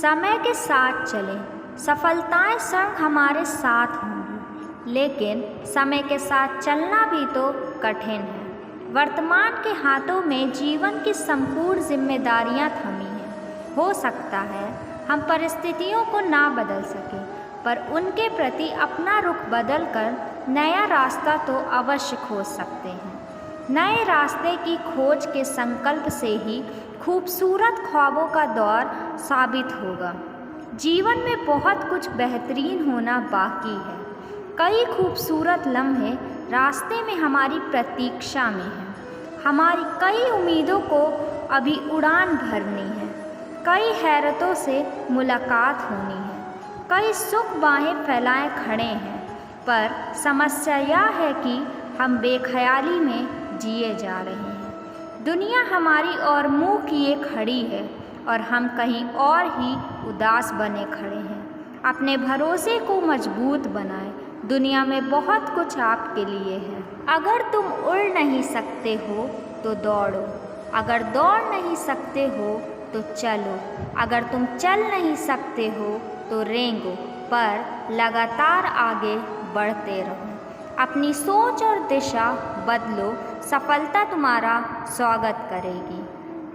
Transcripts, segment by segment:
समय के साथ चलें, सफलताएं संग हमारे साथ होंगी, लेकिन समय के साथ चलना भी तो कठिन है। वर्तमान के हाथों में जीवन की संपूर्ण जिम्मेदारियां थमी हैं। हो सकता है हम परिस्थितियों को ना बदल सकें, पर उनके प्रति अपना रुख बदल कर नया रास्ता तो अवश्य खोज सकते हैं। नए रास्ते की खोज के संकल्प से ही खूबसूरत ख्वाबों का दौर साबित होगा। जीवन में बहुत कुछ बेहतरीन होना बाकी है। कई खूबसूरत लम्हे रास्ते में हमारी प्रतीक्षा में हैं। हमारी कई उम्मीदों को अभी उड़ान भरनी है। कई हैरतों से मुलाकात होनी है। कई सुख बाहें फैलाए खड़े हैं, पर समस्या यह है कि हम बेख्याली में जिए जा रहे हैं। दुनिया हमारी ओर मुंह किए खड़ी है और हम कहीं और ही उदास बने खड़े हैं। अपने भरोसे को मजबूत बनाएं। दुनिया में बहुत कुछ आपके लिए है। अगर तुम उड़ नहीं सकते हो तो दौड़ो, अगर दौड़ नहीं सकते हो तो चलो, अगर तुम चल नहीं सकते हो तो रेंगो, पर लगातार आगे बढ़ते रहो। अपनी सोच और दिशा बदलो, सफलता तुम्हारा स्वागत करेगी।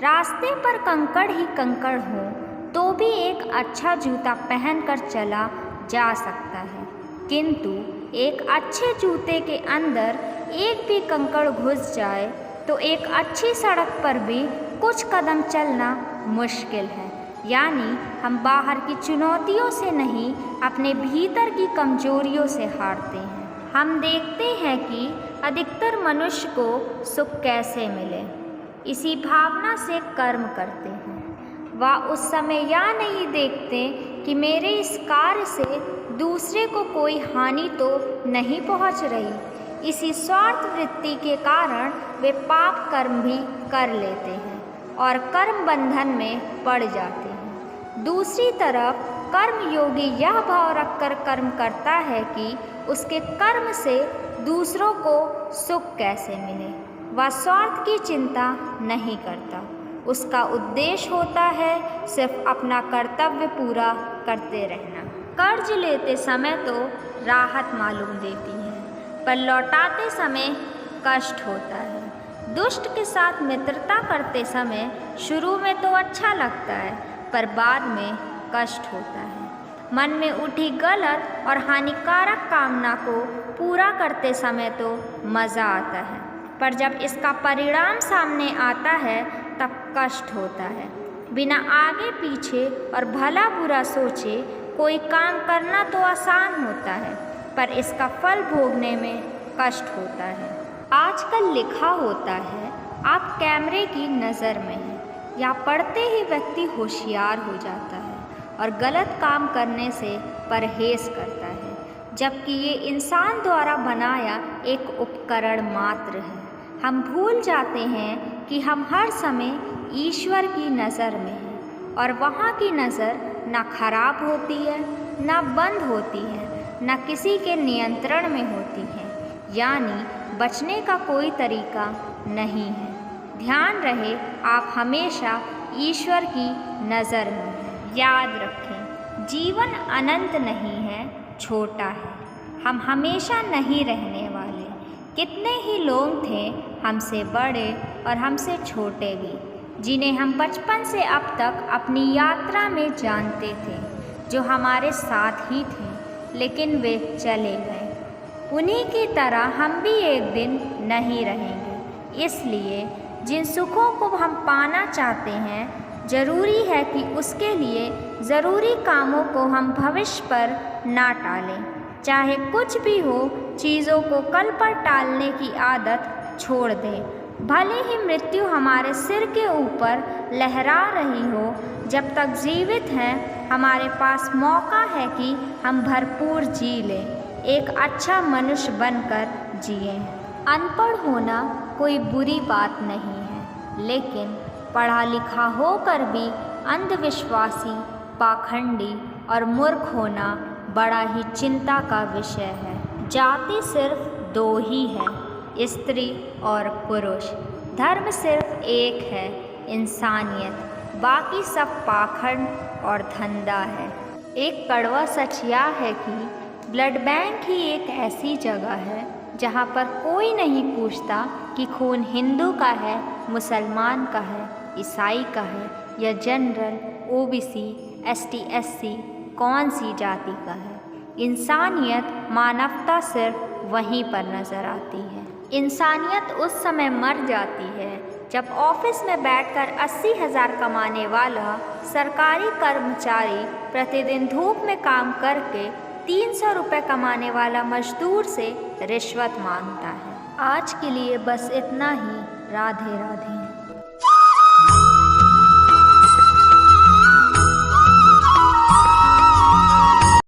रास्ते पर कंकड़ ही कंकड़ हो तो भी एक अच्छा जूता पहनकर चला जा सकता है, किंतु एक अच्छे जूते के अंदर एक भी कंकड़ घुस जाए तो एक अच्छी सड़क पर भी कुछ कदम चलना मुश्किल है। यानी हम बाहर की चुनौतियों से नहीं, अपने भीतर की कमजोरियों से हारते हैं। हम देखते हैं कि अधिकतर मनुष्य को सुख कैसे मिले, इसी भावना से कर्म करते हैं। वह उस समय यह नहीं देखते कि मेरे इस कार्य से दूसरे को कोई हानि तो नहीं पहुंच रही। इसी स्वार्थ वृत्ति के कारण वे पाप कर्म भी कर लेते हैं और कर्म बंधन में पड़ जाते हैं। दूसरी तरफ कर्म योगी यह भाव रखकर कर्म करता है कि उसके कर्म से दूसरों को सुख कैसे मिले। वह स्वार्थ की चिंता नहीं करता। उसका उद्देश्य होता है सिर्फ अपना कर्तव्य पूरा करते रहना। कर्ज लेते समय तो राहत मालूम देती है, पर लौटाते समय कष्ट होता है। दुष्ट के साथ मित्रता करते समय शुरू में तो अच्छा लगता है, पर बाद में कष्ट होता है। मन में उठी गलत और हानिकारक कामना को पूरा करते समय तो मज़ा आता है, पर जब इसका परिणाम सामने आता है तब कष्ट होता है। बिना आगे पीछे और भला बुरा सोचे कोई काम करना तो आसान होता है, पर इसका फल भोगने में कष्ट होता है। आजकल लिखा होता है आप कैमरे की नज़र में हैं, या पढ़ते ही व्यक्ति होशियार हो जाता है और गलत काम करने से परहेज करता है, जबकि ये इंसान द्वारा बनाया एक उपकरण मात्र है। हम भूल जाते हैं कि हम हर समय ईश्वर की नज़र में हैं और वहाँ की नज़र न खराब होती है, न बंद होती है, न किसी के नियंत्रण में होती है। यानी बचने का कोई तरीका नहीं है। ध्यान रहे आप हमेशा ईश्वर की नज़र में हैं। याद रखें, जीवन अनंत नहीं है, छोटा है। हम हमेशा नहीं रहने वाले। कितने ही लोग थे हमसे बड़े और हमसे छोटे भी, जिन्हें हम बचपन से अब तक अपनी यात्रा में जानते थे, जो हमारे साथ ही थे, लेकिन वे चले गए। उन्हीं की तरह हम भी एक दिन नहीं रहेंगे। इसलिए जिन सुखों को हम पाना चाहते हैं, ज़रूरी है कि उसके लिए ज़रूरी कामों को हम भविष्य पर ना टालें। चाहे कुछ भी हो, चीज़ों को कल पर टालने की आदत छोड़ दें। भले ही मृत्यु हमारे सिर के ऊपर लहरा रही हो, जब तक जीवित हैं हमारे पास मौका है कि हम भरपूर जी लें, एक अच्छा मनुष्य बनकर जिएं। अनपढ़ होना कोई बुरी बात नहीं है, लेकिन पढ़ा लिखा होकर भी अंधविश्वासी, पाखंडी और मूर्ख होना बड़ा ही चिंता का विषय है। जाति सिर्फ दो ही है, स्त्री और पुरुष। धर्म सिर्फ एक है, इंसानियत। बाकी सब पाखंड और धंधा है। एक कड़वा सच यह है कि ब्लड बैंक ही एक ऐसी जगह है जहाँ पर कोई नहीं पूछता कि खून हिंदू का है, मुसलमान का है, ईसाई का है या जनरल, ओबीसी, एसटी, एससी कौन सी जाति का है। इंसानियत, मानवता सिर्फ वहीं पर नज़र आती है। इंसानियत उस समय मर जाती है जब ऑफिस में बैठकर 80,000 कमाने वाला सरकारी कर्मचारी प्रतिदिन धूप में काम करके 300 रुपये कमाने वाला मजदूर से रिश्वत मांगता है। आज के लिए बस इतना ही। राधे राधे।